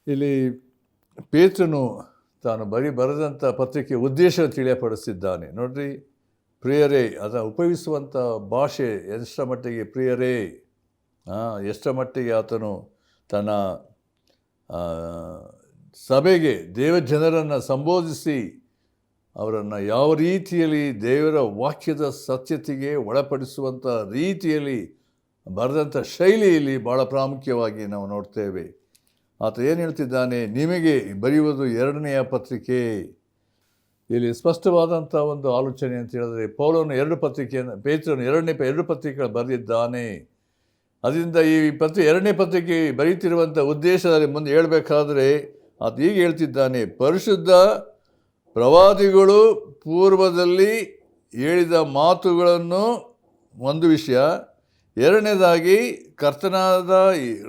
ಇಲ್ಲಿ ಪೇತ್ರನು ತಾನು ಬರೆದಂಥ ಪತ್ರಿಕೆ ಉದ್ದೇಶ ತಿಳಿಯಪಡಿಸಿದ್ದಾನೆ. ನೋಡ್ರಿ ಪ್ರಿಯರೇ, ಅದನ್ನು ಉಪಯೋಗಿಸುವಂಥ ಭಾಷೆ ಎಷ್ಟರ ಮಟ್ಟಿಗೆ ಪ್ರಿಯರೇ, ಎಷ್ಟರ ಮಟ್ಟಿಗೆ ಆತನು ತನ್ನ ಸಭೆಗೆ ದೇವಜನರನ್ನು ಸಂಬೋಧಿಸಿ ಅವರನ್ನು ಯಾವ ರೀತಿಯಲ್ಲಿ ದೇವರ ವಾಕ್ಯದ ಸತ್ಯತೆಗೆ ಒಳಪಡಿಸುವಂಥ ರೀತಿಯಲ್ಲಿ ಬರೆದಂಥ ಶೈಲಿಯಲ್ಲಿ ಭಾಳ ಪ್ರಾಮುಖ್ಯವಾಗಿ ನಾವು ನೋಡ್ತೇವೆ. ಆತ ಏನು ಹೇಳ್ತಿದ್ದಾನೆ, ನಿಮಗೆ ಬರೆಯುವುದು ಎರಡನೆಯ ಪತ್ರಿಕೆ. ಇಲ್ಲಿ ಸ್ಪಷ್ಟವಾದಂಥ ಒಂದು ಆಲೋಚನೆ ಅಂತ ಹೇಳಿದ್ರೆ, ಪೌಲನು ಪೇತ್ರನು ಎರಡು ಪತ್ರಿಕೆಗಳು ಬರೆದಿದ್ದಾನೆ. ಅದರಿಂದ ಈ ಎರಡನೇ ಪತ್ರಿಕೆ ಬರೀತಿರುವಂಥ ಉದ್ದೇಶದಲ್ಲಿ ಮುಂದೆ ಹೇಳಬೇಕಾದ್ರೆ ಆತ ಹೀಗೆ ಹೇಳ್ತಿದ್ದಾನೆ, ಪರಿಶುದ್ಧ ಪ್ರವಾದಿಗಳು ಪೂರ್ವದಲ್ಲಿ ಹೇಳಿದ ಮಾತುಗಳನ್ನು ಒಂದು ವಿಷಯ, ಎರಡನೇದಾಗಿ ಕರ್ತನಾದ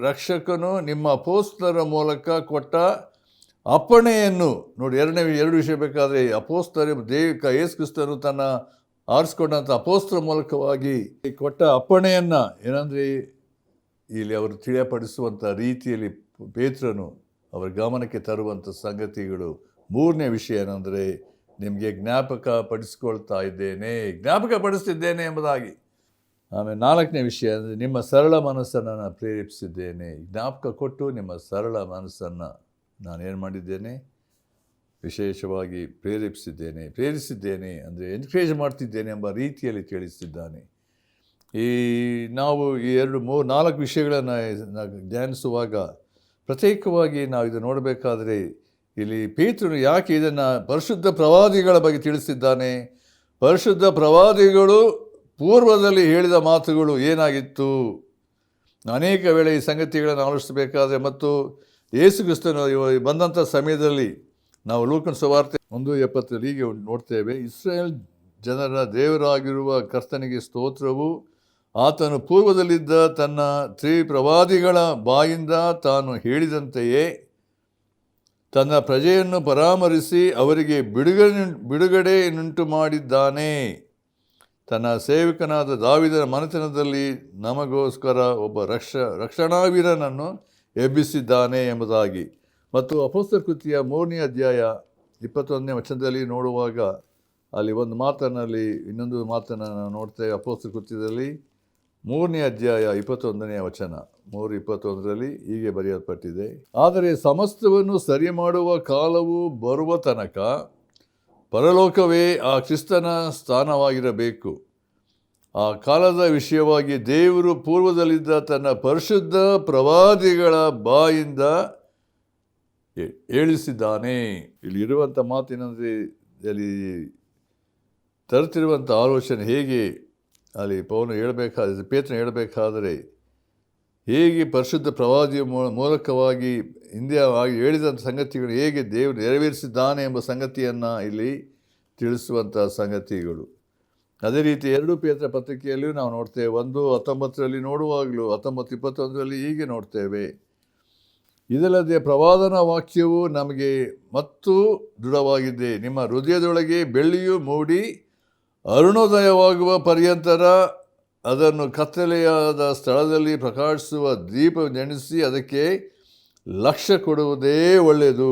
ರಕ್ಷಕನು ನಿಮ್ಮ ಅಪೊಸ್ತಲರ ಮೂಲಕ ಕೊಟ್ಟ ಅಪ್ಪಣೆಯನ್ನು ನೋಡಿ. ಎರಡು ವಿಷಯ ಬೇಕಾದರೆ ಅಪೊಸ್ತಲರು ಯೇಸು ಕ್ರಿಸ್ತನು ತನ್ನ ಆರಿಸ್ಕೊಂಡಂಥ ಅಪೊಸ್ತಲರ ಮೂಲಕವಾಗಿ ಕೊಟ್ಟ ಅಪ್ಪಣೆಯನ್ನು ಏನಂದರೆ ಇಲ್ಲಿ ಅವರು ತಿಳಿಯಪಡಿಸುವಂಥ ರೀತಿಯಲ್ಲಿ ಪೇತ್ರನು ಅವರ ಗಮನಕ್ಕೆ ತರುವಂಥ ಸಂಗತಿಗಳು. ಮೂರನೇ ವಿಷಯ ಏನಂದರೆ ನಿಮಗೆ ಜ್ಞಾಪಕಪಡಿಸ್ತಿದ್ದೇನೆ ಎಂಬುದಾಗಿ. ಆಮೇಲೆ ನಾಲ್ಕನೇ ವಿಷಯ ಅಂದರೆ ನಿಮ್ಮ ಸರಳ ಮನಸ್ಸನ್ನು ನಾನು ಪ್ರೇರೇಪಿಸಿದ್ದೇನೆ. ಜ್ಞಾಪಕ ಕೊಟ್ಟು ನಿಮ್ಮ ಸರಳ ಮನಸ್ಸನ್ನು ನಾನೇನು ಮಾಡಿದ್ದೇನೆ, ವಿಶೇಷವಾಗಿ ಪ್ರೇರಿಸಿದ್ದೇನೆ ಅಂದರೆ ಎನ್ಕರೇಜ್ ಮಾಡ್ತಿದ್ದೇನೆ ಎಂಬ ರೀತಿಯಲ್ಲಿ ತಿಳಿಸಿದ್ದಾನೆ. ನಾವು ಈ 4 ವಿಷಯಗಳನ್ನು ಧ್ಯಾನಿಸುವಾಗ ಪ್ರತ್ಯೇಕವಾಗಿ ನಾವು ಇದು ನೋಡಬೇಕಾದರೆ ಇಲ್ಲಿ ಪೇತ್ರನು ಯಾಕೆ ಇದನ್ನು ಪರಿಶುದ್ಧ ಪ್ರವಾದಿಗಳ ಬಗ್ಗೆ ತಿಳಿಸಿದ್ದಾನೆ. ಪರಿಶುದ್ಧ ಪ್ರವಾದಿಗಳು ಪೂರ್ವದಲ್ಲಿ ಹೇಳಿದ ಮಾತುಗಳು ಏನಾಗಿತ್ತು, ಅನೇಕ ವೇಳೆ ಈ ಸಂಗತಿಗಳನ್ನು ಆಲೋಚಿಸಬೇಕಾದ್ರೆ ಮತ್ತು ಯೇಸು ಕ್ರಿಸ್ತನು ಬಂದಂಥ ಸಮಯದಲ್ಲಿ ನಾವು ಲೂಕನ ಸುವಾರ್ತೆ 1:70 ಹೀಗೆ ನೋಡ್ತೇವೆ, ಇಸ್ರಾಯೇಲ್ ಜನರ ದೇವರಾಗಿರುವ ಕರ್ತನಿಗೆ ಸ್ತೋತ್ರವು, ಆತನು ಪೂರ್ವದಲ್ಲಿದ್ದ ತನ್ನ ಪ್ರವಾದಿಗಳ ಬಾಯಿಂದ ತಾನು ಹೇಳಿದಂತೆಯೇ ತನ್ನ ಪ್ರಜೆಯನ್ನು ಪರಾಮರಿಸಿ ಅವರಿಗೆ ಬಿಡುಗಡೆಯನ್ನುಂಟು ಮಾಡಿದ್ದಾನೆ. ತನ್ನ ಸೇವಕನಾದ ದಾವೀದನ ಮನೆತನದಲ್ಲಿ ನಮಗೋಸ್ಕರ ಒಬ್ಬ ರಕ್ಷಣಾವೀರನನ್ನು ಎಬ್ಬಿಸಿದ್ದಾನೆ ಎಂಬುದಾಗಿ. ಮತ್ತು ಅಪೊಸ್ತಲರ ಕೃತ್ಯ 3ನೇ ಅಧ್ಯಾಯ 21ನೇ ವಚನದಲ್ಲಿ ನೋಡುವಾಗ ಅಲ್ಲಿ ಇನ್ನೊಂದು ಮಾತನ್ನು ನಾವು ನೋಡ್ತೇವೆ. ಅಪೊಸ್ತಲರ ಕೃತ್ಯದಲ್ಲಿ 3ನೇ ಅಧ್ಯಾಯ 21ನೇ ವಚನ 3:21 ಹೀಗೆ ಬರೆಯಲ್ಪಟ್ಟಿದೆ, ಆದರೆ ಸಮಸ್ತವನ್ನು ಸರಿ ಮಾಡುವ ಕಾಲವು ಬರುವ ತನಕ ಪರಲೋಕವೇ ಆ ಕ್ರಿಸ್ತನ ಸ್ಥಾನವಾಗಿರಬೇಕು. ಆ ಕಾಲದ ವಿಷಯವಾಗಿ ದೇವರು ಪೂರ್ವದಲ್ಲಿದ್ದ ತನ್ನ ಪರಿಶುದ್ಧ ಪ್ರವಾದಿಗಳ ಬಾಯಿಂದ ಹೇಳಿಸಿದ್ದಾನೆ. ಇಲ್ಲಿರುವಂಥ ಮಾತಿನಂದರೆ ಅಲ್ಲಿ ತರುತ್ತಿರುವಂಥ ಆಲೋಚನೆ ಹೇಗೆ ಅಲ್ಲಿ ಪೇತ್ರನು ಹೇಳಬೇಕಾದರೆ ಹೇಗೆ ಪರಿಶುದ್ಧ ಪ್ರವಾದಿಯ ಮೂಲಕವಾಗಿ ಹಿಂದೆ ಹೇಳಿದಂಥ ಸಂಗತಿಗಳು ಹೇಗೆ ದೇವರು ನೆರವೇರಿಸಿದ್ದಾನೆ ಎಂಬ ಸಂಗತಿಯನ್ನು ಇಲ್ಲಿ ತಿಳಿಸುವಂಥ ಸಂಗತಿಗಳು. ಅದೇ ರೀತಿ 2 ಪೇತ್ರ ಪತ್ರಿಕೆಯಲ್ಲಿಯೂ ನಾವು ನೋಡ್ತೇವೆ. 1:19 ನೋಡುವಾಗಲೂ 19:21 ಹೀಗೆ ನೋಡ್ತೇವೆ, ಇದಲ್ಲದೆ ಪ್ರವಾದನ ವಾಕ್ಯವು ನಮಗೆ ಮತ್ತು ದೃಢವಾಗಿದೆ, ನಿಮ್ಮ ಹೃದಯದೊಳಗೆ ಬೆಳ್ಳಿಯು ಮೂಡಿ ಅರುಣೋದಯವಾಗುವ ಪರ್ಯಂತರ ಅದನ್ನು ಕತ್ತಲೆಯಾದ ಸ್ಥಳದಲ್ಲಿ ಪ್ರಕಾಶಿಸುವ ದೀಪ ನೆನೆಸಿ ಅದಕ್ಕೆ ಲಕ್ಷ್ಯ ಕೊಡುವುದೇ ಒಳ್ಳೆಯದು.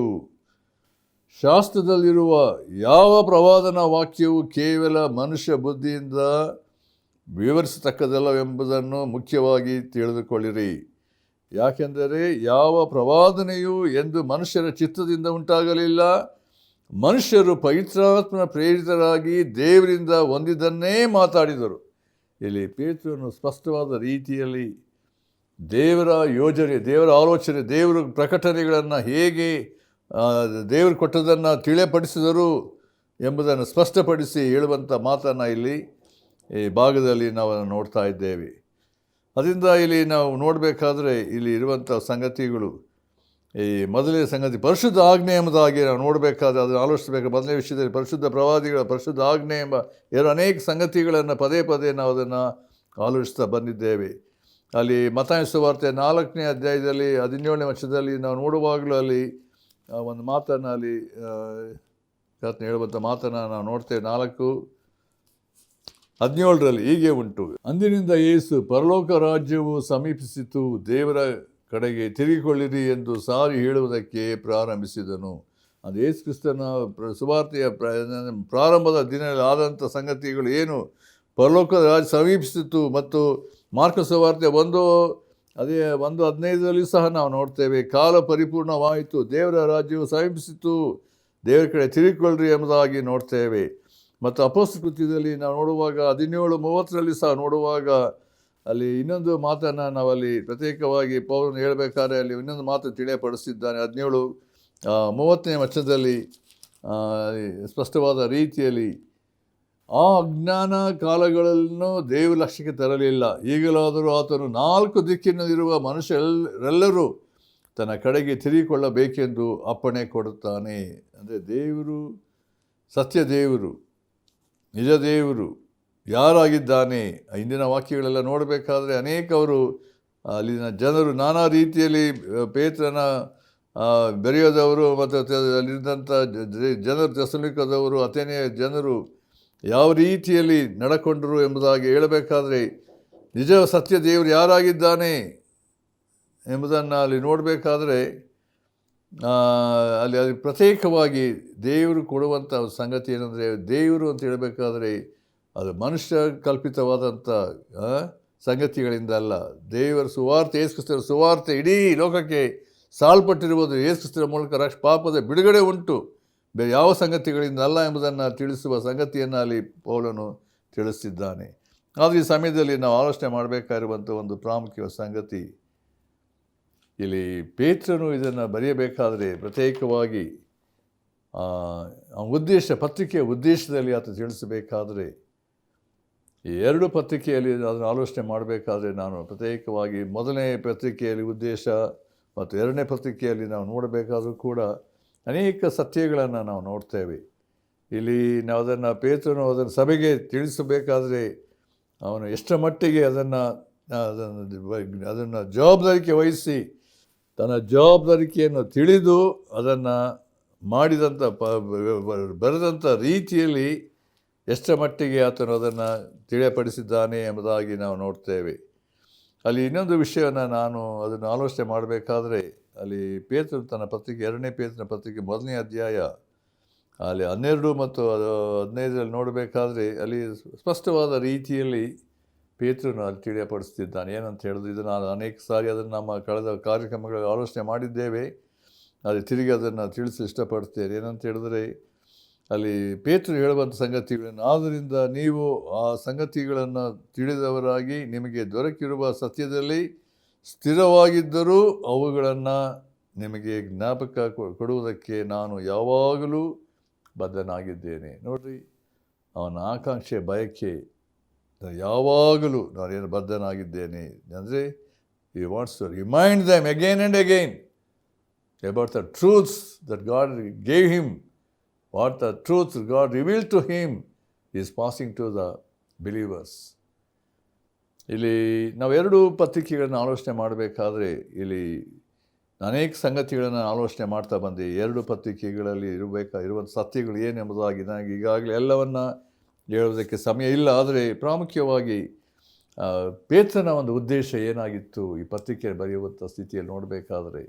ಶಾಸ್ತ್ರದಲ್ಲಿರುವ ಯಾವ ಪ್ರವಾದನ ವಾಕ್ಯವು ಕೇವಲ ಮನುಷ್ಯ ಬುದ್ಧಿಯಿಂದ ವಿವರಿಸತಕ್ಕದಲ್ಲವೆಂಬುದನ್ನು ಮುಖ್ಯವಾಗಿ ತಿಳಿದುಕೊಳ್ಳಿರಿ. ಯಾಕೆಂದರೆ ಯಾವ ಪ್ರವಾದನೆಯೂ ಎಂದು ಮನುಷ್ಯರ ಚಿತ್ತದಿಂದ ಉಂಟಾಗಲಿಲ್ಲ, ಮನುಷ್ಯರು ಪವಿತ್ರಾತ್ಮನ ಪ್ರೇರಿತರಾಗಿ ದೇವರಿಂದ ಹೊಂದಿದ್ದನ್ನೇ ಮಾತಾಡಿದರು. ಇಲ್ಲಿ ಪೇತ್ರನು ಸ್ಪಷ್ಟವಾದ ರೀತಿಯಲ್ಲಿ ದೇವರ ಯೋಜನೆ, ದೇವರ ಆಲೋಚನೆ, ದೇವರ ಪ್ರಕಟಣೆಗಳನ್ನು ಹೇಗೆ ದೇವರು ಕೊಟ್ಟದನ್ನು ತಿಳಿಯಪಡಿಸಿದರು ಎಂಬುದನ್ನು ಸ್ಪಷ್ಟಪಡಿಸಿ ಹೇಳುವಂಥ ಮಾತನ್ನು ಇಲ್ಲಿ ಈ ಭಾಗದಲ್ಲಿ ನಾವು ನೋಡ್ತಾ ಇದ್ದೇವೆ. ಅದರಿಂದ ಇಲ್ಲಿ ನಾವು ನೋಡಬೇಕಾದ್ರೆ ಇಲ್ಲಿ ಇರುವಂಥ ಸಂಗತಿಗಳು, ಈ ಮೊದಲನೇ ಸಂಗತಿ ಪರಿಶುದ್ಧ ಆಜ್ಞೆ ಎಂಬುದಾಗಿ ನಾವು ನೋಡಬೇಕಾದ್ರೆ ಅದನ್ನು ಆಲೋಚಿಸಬೇಕು. ಮೊದಲನೇ ವಿಷಯದಲ್ಲಿ ಪರಿಶುದ್ಧ ಪ್ರವಾದಿಗಳ ಪರಿಶುದ್ಧ ಆಜ್ಞೆ ಎಂಬ ಅನೇಕ ಸಂಗತಿಗಳನ್ನು ಪದೇ ನಾವು ಅದನ್ನು ಆಲೋಚಿಸ್ತಾ ಬಂದಿದ್ದೇವೆ. ಅಲ್ಲಿ ಮತ್ತಾಯ ಸುವಾರ್ತೆ 4ನೇ ಅಧ್ಯಾಯದಲ್ಲಿ 17ನೇ ವಚನದಲ್ಲಿ ನಾವು ನೋಡುವಾಗಲೂ ಅಲ್ಲಿ ಒಂದು ಮಾತನ್ನು ಅಲ್ಲಿ ಹೇಳುವಂಥ ಮಾತನ್ನು ನಾವು ನೋಡ್ತೇವೆ. 4:17 ಹೀಗೆ ಉಂಟು, ಅಂದಿನಿಂದ ಯೇಸು ಪರಲೋಕ ರಾಜ್ಯವು ಸಮೀಪಿಸಿತು, ದೇವರ ಕಡೆಗೆ ತಿರುಗಿಕೊಳ್ಳಿರಿ ಎಂದು ಸಾರಿ ಹೇಳುವುದಕ್ಕೆ ಪ್ರಾರಂಭಿಸಿದನು. ಅದು ಯೇಸು ಕ್ರಿಸ್ತನ ಸುವಾರ್ತೆಯ ಪ್ರಾರಂಭದ ದಿನದಲ್ಲಿ ಆದಂಥ ಸಂಗತಿಗಳು ಏನು, ಪರಲೋಕದ ರಾಜ್ಯ ಸಮೀಪಿಸಿತು. ಮತ್ತು ಮಾರ್ಕ ಸುವಾರ್ತೆ 1:15 ಸಹ ನಾವು ನೋಡ್ತೇವೆ, ಕಾಲ ಪರಿಪೂರ್ಣವಾಯಿತು, ದೇವರ ರಾಜ್ಯವು ಸಮೀಪಿಸಿತು, ದೇವರ ಕಡೆ ತಿರುಗಿಕೊಳ್ಳ್ರಿ ಎಂಬುದಾಗಿ ನೋಡ್ತೇವೆ. ಮತ್ತು ಅಪೊಸ್ತಲ ಕೃತ್ಯದಲ್ಲಿ ನಾವು ನೋಡುವಾಗ 17:30 ಸಹ ನೋಡುವಾಗ ಅಲ್ಲಿ ಇನ್ನೊಂದು ಮಾತನ್ನು ನಾವಲ್ಲಿ ಪ್ರತ್ಯೇಕವಾಗಿ ಪೌಲನು ಹೇಳಬೇಕಾದ್ರೆ ಅಲ್ಲಿ ಇನ್ನೊಂದು ಮಾತು ತಿಳಿಯಪಡಿಸಿದ್ದಾನೆ. 17:30 ವಚನದಲ್ಲಿ ಸ್ಪಷ್ಟವಾದ ರೀತಿಯಲ್ಲಿ, ಆ ಅಜ್ಞಾನ ಕಾಲಗಳನ್ನು ದೇವ ಲಕ್ಷ್ಯಕ್ಕೆ ತರಲಿಲ್ಲ, ಈಗಲಾದರೂ ಆತನು 4 ದಿಕ್ಕಿನಲ್ಲಿರುವ ಮನುಷ್ಯರೆಲ್ಲರೂ ತನ್ನ ಕಡೆಗೆ ತಿರುಗಿಕೊಳ್ಳಬೇಕೆಂದು ಅಪ್ಪಣೆ ಕೊಡುತ್ತಾನೆ. ಅಂದರೆ ದೇವರು ಸತ್ಯ ದೇವರು, ನಿಜ ದೇವರು ಯಾರಾಗಿದ್ದಾನೆ. ಇಂದಿನ ವಾಕ್ಯಗಳೆಲ್ಲ ನೋಡಬೇಕಾದ್ರೆ ಅನೇಕವರು ಅಲ್ಲಿನ ಜನರು ನಾನಾ ರೀತಿಯಲ್ಲಿ ಪೇತ್ರನ ಬೆರೆಯೋದವರು ಮತ್ತು ಅಲ್ಲಿದ್ದಂಥ ಜನರು, ಥೆಸಲೋನಿಕದವರು, ಅಥೇನೆಯ ಜನರು ಯಾವ ರೀತಿಯಲ್ಲಿ ನಡ್ಕೊಂಡರು ಎಂಬುದಾಗಿ ಹೇಳಬೇಕಾದ್ರೆ ನಿಜ ಸತ್ಯ ದೇವರು ಯಾರಾಗಿದ್ದಾನೆ ಎಂಬುದನ್ನು ಅಲ್ಲಿ ನೋಡಬೇಕಾದ್ರೆ ಅಲ್ಲಿ ಪ್ರತ್ಯೇಕವಾಗಿ ದೇವರು ಕೊಡುವಂಥ ಸಂಗತಿ ಏನಂದರೆ, ದೇವರು ಅಂತ ಹೇಳಬೇಕಾದ್ರೆ ಅದು ಮನುಷ್ಯ ಕಲ್ಪಿತವಾದಂಥ ಸಂಗತಿಗಳಿಂದ ಅಲ್ಲ. ದೇವರ ಸುವಾರ್ತೆ, ಯೇಸು ಕ್ರಿಸ್ತನ ಸುವಾರ್ತೆ ಇಡೀ ಲೋಕಕ್ಕೆ ಸಾಲ್ಪಟ್ಟಿರುವುದು ಯೇಸು ಕ್ರಿಸ್ತನ ಮೂಲಕ ಪಾಪದ ಬಿಡುಗಡೆ ಉಂಟು, ಬೇರೆ ಯಾವ ಸಂಗತಿಗಳಿಂದ ಅಲ್ಲ ಎಂಬುದನ್ನು ತಿಳಿಸುವ ಸಂಗತಿಯನ್ನು ಅಲ್ಲಿ ಪೌಲನು ತಿಳಿಸಿದ್ದಾನೆ. ಆದರೆ ಈ ಸಮಯದಲ್ಲಿ ನಾವು ಆಲೋಚನೆ ಮಾಡಬೇಕಾಗಿರುವಂಥ ಒಂದು ಪ್ರಾಮುಖ್ಯ ಸಂಗತಿ, ಇಲ್ಲಿ ಪೇತ್ರನು ಇದನ್ನು ಬರೆಯಬೇಕಾದರೆ ಪ್ರತ್ಯೇಕವಾಗಿ ಪತ್ರಿಕೆಯ ಉದ್ದೇಶದಲ್ಲಿ ಆತ ತಿಳಿಸಬೇಕಾದರೆ, ಈ 2 ಪತ್ರಿಕೆಯಲ್ಲಿ ಅದನ್ನು ಆಲೋಚನೆ ಮಾಡಬೇಕಾದ್ರೆ ನಾನು ಪ್ರತ್ಯೇಕವಾಗಿ ಮೊದಲನೇ ಪತ್ರಿಕೆಯಲ್ಲಿ ಉದ್ದೇಶ ಮತ್ತು 2ನೇ ಪತ್ರಿಕೆಯಲ್ಲಿ ನಾವು ನೋಡಬೇಕಾದರೂ ಕೂಡ ಅನೇಕ ಸತ್ಯಗಳನ್ನು ನಾವು ನೋಡ್ತೇವೆ. ಇಲ್ಲಿ ನಾವು ಪೇತ್ರನು ಅದನ್ನು ಸಭೆಗೆ ತಿಳಿಸಬೇಕಾದ್ರೆ ಅವನು ಎಷ್ಟರ ಮಟ್ಟಿಗೆ ಅದನ್ನು ಜವಾಬ್ದಾರಿಕೆ ವಹಿಸಿ ತನ್ನ ಜವಾಬ್ದಾರಿಕೆಯನ್ನು ತಿಳಿದು ಅದನ್ನು ಮಾಡಿದಂಥ ಬರೆದಂಥ ರೀತಿಯಲ್ಲಿ ಎಷ್ಟರ ಮಟ್ಟಿಗೆ ಆತನು ಅದನ್ನು ತಿಳಿಯಪಡಿಸಿದ್ದಾನೆ ಎಂಬುದಾಗಿ ನಾವು ನೋಡ್ತೇವೆ. ಅಲ್ಲಿ ಇನ್ನೊಂದು ವಿಷಯವನ್ನು ನಾನು ಅದನ್ನು ಆಲೋಚನೆ ಮಾಡಬೇಕಾದ್ರೆ, ಅಲ್ಲಿ ಪೇತ್ರನು ತನ್ನ ಪತ್ರಿಕೆ 2ನೇ ಪೇತ್ರನ ಪತ್ರಿಕೆ 1ನೇ ಅಧ್ಯಾಯ ಅಲ್ಲಿ 12 ಮತ್ತು 15 ನೋಡಬೇಕಾದ್ರೆ ಅಲ್ಲಿ ಸ್ಪಷ್ಟವಾದ ರೀತಿಯಲ್ಲಿ ಪೇತ್ರನು ಅಲ್ಲಿ ತಿಳಿಯಪಡಿಸ್ತಿದ್ದಾನೆ. ಏನಂತ ಹೇಳಿದ್ರು, ಇದು ನಾನು ಅನೇಕ ಸಾರಿ ಅದನ್ನು ನಮ್ಮ ಕಳೆದ ಕಾರ್ಯಕ್ರಮಗಳಲ್ಲಿ ಆಲೋಚನೆ ಮಾಡಿದ್ದೇವೆ, ಅಲ್ಲಿ ತಿರುಗಿ ಅದನ್ನು ತಿಳಿಸಿ ಇಷ್ಟಪಡ್ತೇನೆ. ಏನಂತ ಹೇಳಿದ್ರೆ ಅಲ್ಲಿ ಪೇತ್ರನು ಹೇಳುವಂಥ ಸಂಗತಿಗಳನ್ನು, ಆದ್ದರಿಂದ ನೀವು ಆ ಸಂಗತಿಗಳನ್ನು ತಿಳಿದವರಾಗಿ ನಿಮಗೆ ದೊರಕಿರುವ ಸತ್ಯದಲ್ಲಿ ಸ್ಥಿರವಾಗಿದ್ದರೂ ಅವುಗಳನ್ನು ನಿಮಗೆ ಜ್ಞಾಪಕ ಕೊಡುವುದಕ್ಕೆ ನಾನು ಯಾವಾಗಲೂ ಬದ್ಧನಾಗಿದ್ದೇನೆ. ನೋಡಿರಿ, ಅವನ ಆಕಾಂಕ್ಷೆ, ಬಯಕೆ, ಯಾವಾಗಲೂ ನಾನೇನು ಬದ್ಧನಾಗಿದ್ದೇನೆ ಅಂದರೆ, he wants to remind them again and again about the truths that God gave him. What the truth God revealed to him is passing to the believers. ಇಲ್ಲಿ ನಾವು 2 ಪತ್ರಿಕೆಗಳನ್ನು ಆಲೋಚನೆ ಮಾಡಬೇಕಾದ್ರೆ ಇಲ್ಲಿ ಅನೇಕ ಸಂಗತಿಗಳನ್ನು ಆಲೋಚನೆ ಮಾಡ್ತಾ ಬಂದೆ. 2 ಪತ್ರಿಕೆಗಳಲ್ಲಿ ಇರುವಂಥ ಸತ್ಯಗಳು ಏನೆಂಬುದಾಗಿ ನನಗೆ ಈಗಾಗಲೇ ಎಲ್ಲವನ್ನು ಹೇಳೋದಕ್ಕೆ ಸಮಯ ಇಲ್ಲ. ಆದರೆ ಪ್ರಾಮುಖ್ಯವಾಗಿ ಪೇತ್ರನ ಒಂದು ಉದ್ದೇಶ ಏನಾಗಿತ್ತು ಈ ಪತ್ರಿಕೆ ಬರೆಯುವಂಥ ಸ್ಥಿತಿಯಲ್ಲಿ ನೋಡಬೇಕಾದ್ರೆ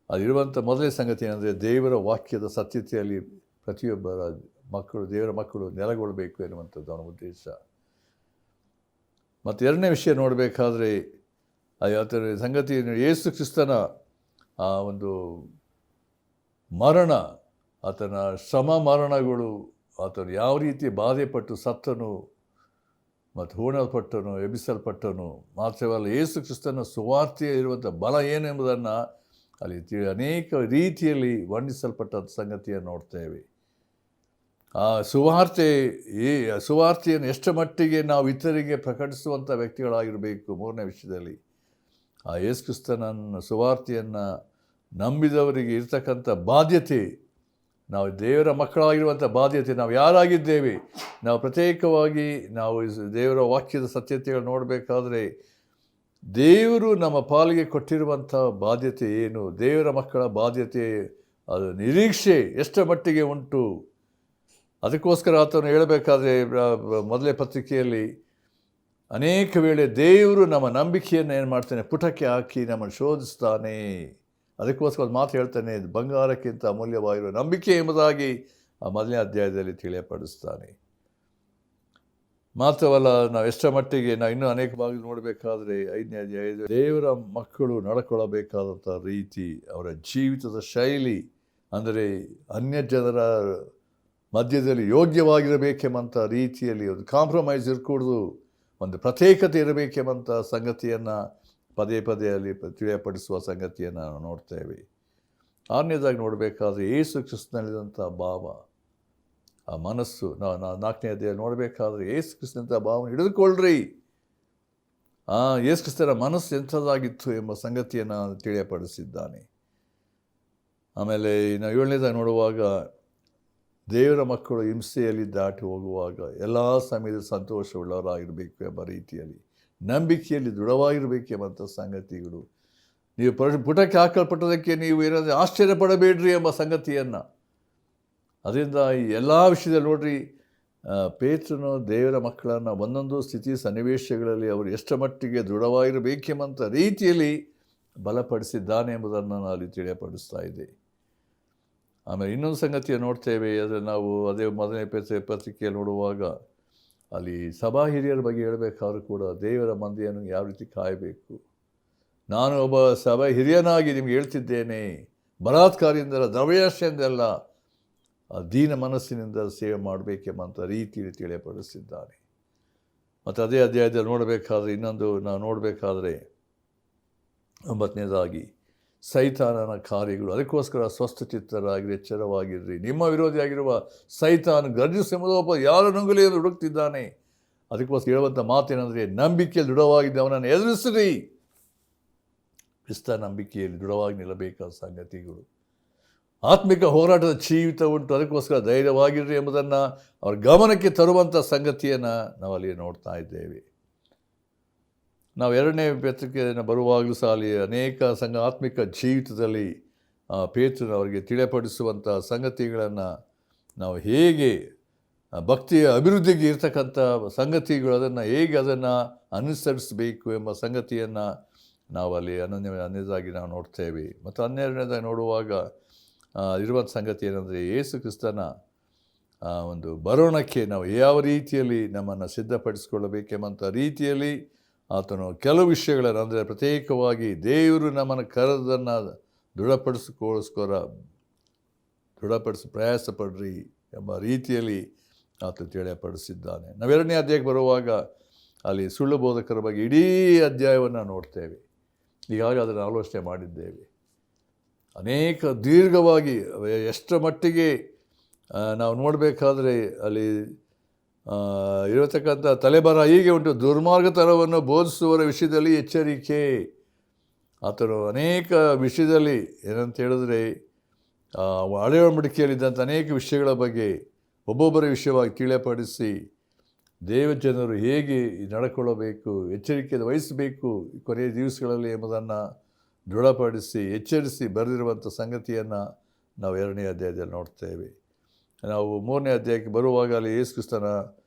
ಅದಿರುವಂಥ ಮೊದಲನೇ ಸಂಗತಿ ಏನಂದರೆ, ದೇವರ ವಾಕ್ಯದ ಸತ್ಯತೆಯಲ್ಲಿ ಪ್ರತಿಯೊಬ್ಬರ ದೇವರ ಮಕ್ಕಳು ನೆಲೆಗೊಳ್ಳಬೇಕು ಎನ್ನುವಂಥದ್ದು ಅವನ ಉದ್ದೇಶ. ಮತ್ತು 2ನೇ ವಿಷಯ ನೋಡಬೇಕಾದ್ರೆ ಅದರ ಸಂಗತಿ ಯೇಸು ಕ್ರಿಸ್ತನ ಆ ಒಂದು ಮರಣ, ಆತನ ಶ್ರಮ ಮರಣಗಳು, ಆತನು ಯಾವ ರೀತಿ ಬಾಧೆಪಟ್ಟು ಸತ್ತನು ಮತ್ತು ಹೂಣಲ್ಪಟ್ಟನು, ಎಬ್ಬಿಸಲ್ಪಟ್ಟನು, ಮಾತ್ರವಲ್ಲ ಯೇಸು ಕ್ರಿಸ್ತನ ಸುವಾರ್ತೆಯ ಇರುವಂಥ ಬಲ ಏನೆಂಬುದನ್ನು ಅಲ್ಲಿ ಅನೇಕ ರೀತಿಯಲ್ಲಿ ವರ್ಣಿಸಲ್ಪಟ್ಟ ಸಂಗತಿಯನ್ನು ನೋಡ್ತೇವೆ. ಆ ಸುವಾರ್ತೆಯನ್ನು ಎಷ್ಟು ಮಟ್ಟಿಗೆ ನಾವು ಇತರಿಗೆ ಪ್ರಕಟಿಸುವಂಥ ವ್ಯಕ್ತಿಗಳಾಗಿರಬೇಕು. 3ನೇ ವಿಷಯದಲ್ಲಿ ಆ ಯೇಸು ಕ್ರಿಸ್ತನ ಸುವಾರ್ತೆಯನ್ನು ನಂಬಿದವರಿಗೆ ಇರ್ತಕ್ಕಂಥ ಬಾಧ್ಯತೆ, ನಾವು ದೇವರ ಮಕ್ಕಳಾಗಿರುವಂಥ ಬಾಧ್ಯತೆ, ನಾವು ಯಾರಾಗಿದ್ದೇವೆ, ನಾವು ಪ್ರತ್ಯೇಕವಾಗಿ ನಾವು ದೇವರ ವಾಕ್ಯದ ಸತ್ಯತೆಗಳು ನೋಡಬೇಕಾದ್ರೆ ದೇವರು ನಮ್ಮ ಪಾಲಿಗೆ ಕೊಟ್ಟಿರುವಂಥ ಬಾಧ್ಯತೆ ಏನು, ದೇವರ ಮಕ್ಕಳ ಬಾಧ್ಯತೆ, ಅದು ನಿರೀಕ್ಷೆ ಎಷ್ಟರ ಮಟ್ಟಿಗೆ ಉಂಟು. ಅದಕ್ಕೋಸ್ಕರ ಆತನು ಹೇಳಬೇಕಾದ್ರೆ ಮೊದಲೇ ಪತ್ರಿಕೆಯಲ್ಲಿ ಅನೇಕ ವೇಳೆ ದೇವರು ನಮ್ಮ ನಂಬಿಕೆಯನ್ನು ಏನು ಮಾಡ್ತಾನೆ, ಪುಟಕ್ಕೆ ಹಾಕಿ ನಮ್ಮನ್ನು ಶೋಧಿಸ್ತಾನೆ. ಅದಕ್ಕೋಸ್ಕರ ಒಂದು ಮಾತು ಹೇಳ್ತಾನೆ, ಬಂಗಾರಕ್ಕಿಂತ ಅಮೂಲ್ಯವಾಗಿರುವ ನಂಬಿಕೆ ಎಂಬುದಾಗಿ ಆ ಮೊದಲನೇ ಅಧ್ಯಾಯದಲ್ಲಿ ತಿಳಿಯಪಡಿಸ್ತಾನೆ. ಮಾತ್ರವಲ್ಲ, ನಾವು ಎಷ್ಟರ ಮಟ್ಟಿಗೆ ನಾವು ಇನ್ನೂ ಅನೇಕ ಭಾಗ ನೋಡಬೇಕಾದ್ರೆ 5ನೇ ಅಧ್ಯಾಯ, ದೇವರ ಮಕ್ಕಳು ನಡ್ಕೊಳ್ಳಬೇಕಾದಂಥ ರೀತಿ, ಅವರ ಜೀವಿತದ ಶೈಲಿ, ಅಂದರೆ ಅನ್ಯ ಜನರ ಮಧ್ಯದಲ್ಲಿ ಯೋಗ್ಯವಾಗಿರಬೇಕೆಂಬಂಥ ರೀತಿಯಲ್ಲಿ ಒಂದು ಕಾಂಪ್ರಮೈಸ್ ಇರಕೂಡ್ದು, ಒಂದು ಪ್ರತ್ಯೇಕತೆ ಇರಬೇಕೆಂಬಂಥ ಸಂಗತಿಯನ್ನು ಪದೇ ಪದೇ ಅಲ್ಲಿ ತಿಳಿಯಪಡಿಸುವ ಸಂಗತಿಯನ್ನು ನಾವು ನೋಡ್ತೇವೆ. 6ನೇದಾಗಿ ನೋಡಬೇಕಾದ್ರೆ ಯೇಸು ಕ್ರಿಸ್ತನಲ್ಲಿದ್ದಂಥ ಭಾವ, ಆ ಮನಸ್ಸು, ನಾವು 4ನೇ ಅಧ್ಯಾಯ ನೋಡಬೇಕಾದ್ರೆ ಯೇಸು ಕ್ರಿಸ್ತನಂಥ ಭಾವನೆ ಹಿಡಿದುಕೊಳ್ಳ್ರಿ. ಯೇಸು ಕ್ರಿಸ್ತನ ಮನಸ್ಸು ಎಂಥದ್ದಾಗಿತ್ತು ಎಂಬ ಸಂಗತಿಯನ್ನು ತಿಳಿಯಪಡಿಸಿದ್ದಾನೆ. ಆಮೇಲೆ ನಾವು 7ನೇದಾಗಿ ನೋಡುವಾಗ, ದೇವರ ಮಕ್ಕಳು ಹಿಂಸೆಯಲ್ಲಿ ದಾಟಿ ಹೋಗುವಾಗ ಎಲ್ಲ ಸಮಯದ ಸಂತೋಷವುಳ್ಳವರಾಗಿರಬೇಕು ಎಂಬ ರೀತಿಯಲ್ಲಿ, ನಂಬಿಕೆಯಲ್ಲಿ ದೃಢವಾಗಿರಬೇಕೆಂಬಂಥ ಸಂಗತಿಗಳು. ನೀವು ಪುಟಕ್ಕೆ ಹಾಕಲ್ಪಟ್ಟದಕ್ಕೆ ನೀವು ಏನಾದರೂ ಆಶ್ಚರ್ಯಪಡಬೇಡ್ರಿ ಎಂಬ ಸಂಗತಿಯನ್ನು, ಅದರಿಂದ ಈ ಎಲ್ಲ ವಿಷಯದಲ್ಲಿ ನೋಡ್ರಿ, ಪೇತ್ರನು ದೇವರ ಮಕ್ಕಳನ್ನು ಒಂದೊಂದು ಸ್ಥಿತಿ ಸನ್ನಿವೇಶಗಳಲ್ಲಿ ಅವರು ಎಷ್ಟರ ಮಟ್ಟಿಗೆ ದೃಢವಾಗಿರಬೇಕೆಂಬಂಥ ರೀತಿಯಲ್ಲಿ ಬಲಪಡಿಸಿದ್ದಾನೆ ಎಂಬುದನ್ನು ನಾನು ಅಲ್ಲಿ ತಿಳಿಯಪಡಿಸ್ತಾ ಇದ್ದೆ. ಆಮೇಲೆ ಇನ್ನೊಂದು ಸಂಗತಿಯನ್ನು ನೋಡ್ತೇವೆ, ಅದನ್ನು ನಾವು ಅದೇ 1ನೇ ಪತ್ರಿಕೆಯಲ್ಲಿ ನೋಡುವಾಗ, ಅಲ್ಲಿ ಸಭಾ ಹಿರಿಯರ ಬಗ್ಗೆ ಹೇಳಬೇಕಾದ್ರೂ ಕೂಡ ದೇವರ ಮಂದಿಯನ್ನು ಯಾವ ರೀತಿ ಕಾಯಬೇಕು. ನಾನು ಒಬ್ಬ ಸಭಾ ಹಿರಿಯನಾಗಿ ನಿಮ್ಗೆ ಹೇಳ್ತಿದ್ದೇನೆ, ಬಲಾತ್ಕಾರದಿಂದಲ್ಲ, ದ್ರವ್ಯಾಶೆಯಿಂದಲ್ಲ, ದೀನ ಮನಸ್ಸಿನಿಂದ ಸೇವೆ ಮಾಡಬೇಕೆಂಬಂಥ ರೀತಿಯಲ್ಲಿ ತಿಳಿಯಪಡಿಸಿದ್ದಾನೆ. ಮತ್ತು ಅದೇ ಅಧ್ಯಾಯದಲ್ಲಿ ನೋಡಬೇಕಾದ್ರೆ ಇನ್ನೊಂದು ನಾವು ನೋಡಬೇಕಾದ್ರೆ 9ನೇದಾಗಿ ಸೈತಾನನ ಕಾರ್ಯಗಳು. ಅದಕ್ಕೋಸ್ಕರ ಸ್ವಸ್ಥಚಿತ್ತರಾಗಿರಿ, ಎಚ್ಚರವಾಗಿರ್ರಿ. ನಿಮ್ಮ ವಿರೋಧಿಯಾಗಿರುವ ಸೈತಾನ ಗರ್ಜಿಸೆಂಬುದೊಬ್ಬ ಯಾರ ನುಂಗಲಿಯನ್ನು ಹುಡುಕ್ತಿದ್ದಾನೆ. ಅದಕ್ಕೋಸ್ಕರ ಹೇಳುವಂಥ ಮಾತೇನೆಂದರೆ, ನಂಬಿಕೆಯಲ್ಲಿ ದೃಢವಾಗಿದ್ದ ಅವನನ್ನು ಎದುರಿಸಿರಿ. ಕ್ರಿಸ್ತ ನಂಬಿಕೆಯಲ್ಲಿ ದೃಢವಾಗಿ ನಿಲ್ಲಬೇಕಾದ ಸಂಗತಿಗಳು. ಆತ್ಮಿಕ ಹೋರಾಟದ ಜೀವಿತ ಉಂಟು, ಅದಕ್ಕೋಸ್ಕರ ಧೈರ್ಯವಾಗಿರ್ರಿ ಎಂಬುದನ್ನು ಅವರ ಗಮನಕ್ಕೆ ತರುವಂಥ ಸಂಗತಿಯನ್ನು ನಾವಲ್ಲಿ ನೋಡ್ತಾ ಇದ್ದೇವೆ. ನಾವು 2ನೇ ಪತ್ರಿಕೆಯನ್ನು ಬರುವಾಗಲೂ ಸಹ ಅಲ್ಲಿ ಅನೇಕ ಆತ್ಮಿಕ ಜೀವಿತದಲ್ಲಿ ಪೇತ್ರನು ಅವರಿಗೆ ತಿಳಿಯಪಡಿಸುವಂಥ ಸಂಗತಿಗಳನ್ನು, ನಾವು ಹೇಗೆ ಭಕ್ತಿಯ ಅಭಿವೃದ್ಧಿಗೆ ಇರ್ತಕ್ಕಂಥ ಸಂಗತಿಗಳು, ಅದನ್ನು ಅನುಸರಿಸಬೇಕು ಎಂಬ ಸಂಗತಿಯನ್ನು ನಾವು ಅಲ್ಲಿ ಅನ್ನದಾಗಿ ನಾವು ನೋಡ್ತೇವೆ. ಮತ್ತು 12ನೇದಾಗಿ ನೋಡುವಾಗ ಇರುವಂಥ ಸಂಗತಿ ಏನಂದರೆ, ಯೇಸು ಕ್ರಿಸ್ತನ ಒಂದು ಬರೋಣಕ್ಕೆ ನಾವು ಯಾವ ರೀತಿಯಲ್ಲಿ ನಮ್ಮನ್ನು ಸಿದ್ಧಪಡಿಸಿಕೊಳ್ಳಬೇಕೆಂಬಂಥ ರೀತಿಯಲ್ಲಿ ಆತನು ಕೆಲವು ವಿಷಯಗಳನ್ನು, ಅಂದರೆ ಪ್ರತ್ಯೇಕವಾಗಿ ದೇವರು ನಮ್ಮನ್ನು ಕರೆದನ್ನು ದೃಢಪಡಿಸಿ ಪ್ರಯಾಸ ಪಡ್ರಿ ಎಂಬ ರೀತಿಯಲ್ಲಿ ಆತ ತಿಳಿಯಪಡಿಸಿದ್ದಾನೆ. ನಾವು 2ನೇ ಅಧ್ಯಾಯಕ್ಕೆ ಬರುವಾಗ ಅಲ್ಲಿ ಸುಳ್ಳು ಬೋಧಕರ ಬಗ್ಗೆ ಇಡೀ ಅಧ್ಯಾಯವನ್ನು ನೋಡ್ತೇವೆ. ಈಗಾಗಲೇ ಅದನ್ನು ಆಲೋಚನೆ ಮಾಡಿದ್ದೇವೆ. ಅನೇಕ ದೀರ್ಘವಾಗಿ ಎಷ್ಟರ ಮಟ್ಟಿಗೆ ನಾವು ನೋಡಬೇಕಾದ್ರೆ ಅಲ್ಲಿ ಇರತಕ್ಕಂಥ ತಲೆಬರ ಹೀಗೆ ಉಂಟು, ದುರ್ಮಾರ್ಗತನವನ್ನು ಬೋಧಿಸುವವರ ವಿಷಯದಲ್ಲಿ ಎಚ್ಚರಿಕೆ. ಆತನು ಅನೇಕ ವಿಷಯದಲ್ಲಿ ಏನಂತ ಹೇಳಿದ್ರೆ, ಹಳೆಯ ಒಡಂಬಡಿಕೆಯಲ್ಲಿದ್ದಂಥ ಅನೇಕ ವಿಷಯಗಳ ಬಗ್ಗೆ ಒಬ್ಬೊಬ್ಬರ ವಿಷಯವಾಗಿ ತಿಳಿಯಪಡಿಸಿ, ದೇವಜನರು ಹೇಗೆ ನಡ್ಕೊಳ್ಳಬೇಕು, ಎಚ್ಚರಿಕೆಯನ್ನು ವಹಿಸಬೇಕು ಕೊನೆಯ ದಿವಸಗಳಲ್ಲಿ ಎಂಬುದನ್ನು ದೃಢಪಡಿಸಿ ಎಚ್ಚರಿಸಿ ಬರೆದಿರುವಂಥ ಸಂಗತಿಯನ್ನು ನಾವು 2ನೇ ಅಧ್ಯಾಯದಲ್ಲಿ ನೋಡ್ತೇವೆ. ನಾವು 3ನೇ ಅಧ್ಯಾಯಕ್ಕೆ ಬರುವಾಗ ಅಲ್ಲಿ ಯೇಸು ಕ್ರಿಸ್ತನ